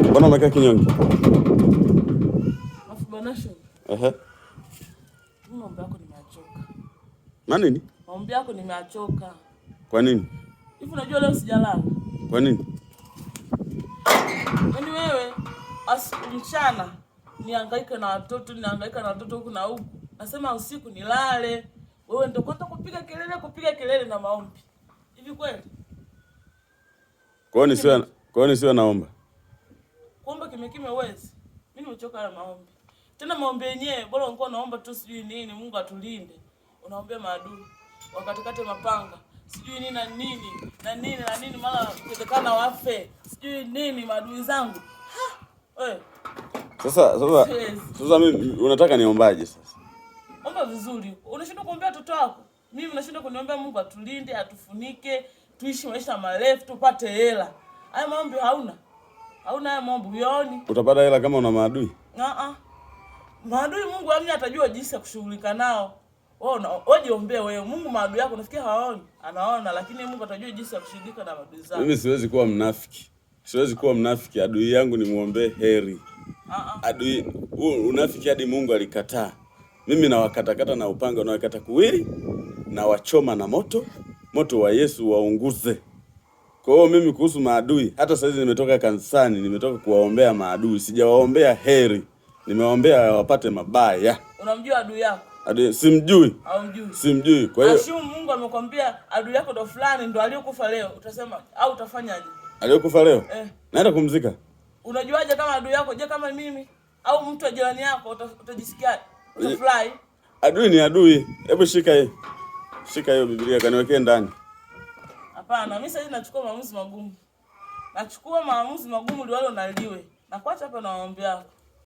Mbona umekaa kinyonge? Afu bwana shoga. Maombi yako nimeachoka. Nini? Maombi yako nimeachoka. Kwa nini? Hivi unajua leo sijalala. Kwa nini? Yaani wewe mchana nihangaika na watoto huku na huku. Nasema usiku nilale. Wewe ndio kwanza kupiga kelele na maombi. Hivi kweli? Kwa nini sio naomba? Kuomba kimekime uwezi. Mimi nimechoka na maombi. Tena maombi yenyewe bora ungekuwa naomba tu sijui nini, Mungu atulinde. Unaombea maadui. Wakatikate mapanga. Sijui nini na nini mara kutekana wafe. Sijui nini maadui zangu. Wewe. Sasa mimi unataka niombaje sasa? Omba vizuri. Unashindwa kuombea watoto wako. Mimi nashinda kuniombea Mungu atulinde, atufunike, tuishi maisha marefu, tupate hela. Haya maombi hauna. Hauna haya maombi uyaoni. Utapata hela kama una maadui? Maadui Mungu amini atajua jinsi ya kushughulika nao. Wewe jiombee wewe. Mungu maadui yako nafikiri hawaoni. Anaona lakini Mungu atajua jinsi ya kushughulika na maadui zao. Mimi siwezi kuwa mnafiki. Adui yangu ni muombe heri. Adui unafiki hadi Mungu alikataa. Mimi nawakatakata na upanga unaokata kuwili na wachoma na moto wa Yesu waunguze. Kwa hiyo mimi kuhusu maadui, hata sasa hivi nimetoka kanisani, nimetoka kuwaombea maadui, sijawaombea heri. Nimewaombea wapate mabaya. Unamjua adui yako? Adui simjui. Haumjui. Simjui. Kwa hiyo ashumu Mungu amekwambia adui yako ndo fulani ndo aliyokufa leo. Utasema au utafanyaje? Aliyokufa leo? Naenda kumzika. Unajuaje kama adui yako? Je, kama mimi au mtu wa jirani yako utajisikiaje? Utafurahi? Adui ni adui. Hebu shika hii. Shika hiyo Biblia kaniwekee ndani. Hapana, mimi sasa nachukua maamuzi magumu. Nachukua maamuzi magumu liwalo naliwe. Na kuacha hapa na maombi yako.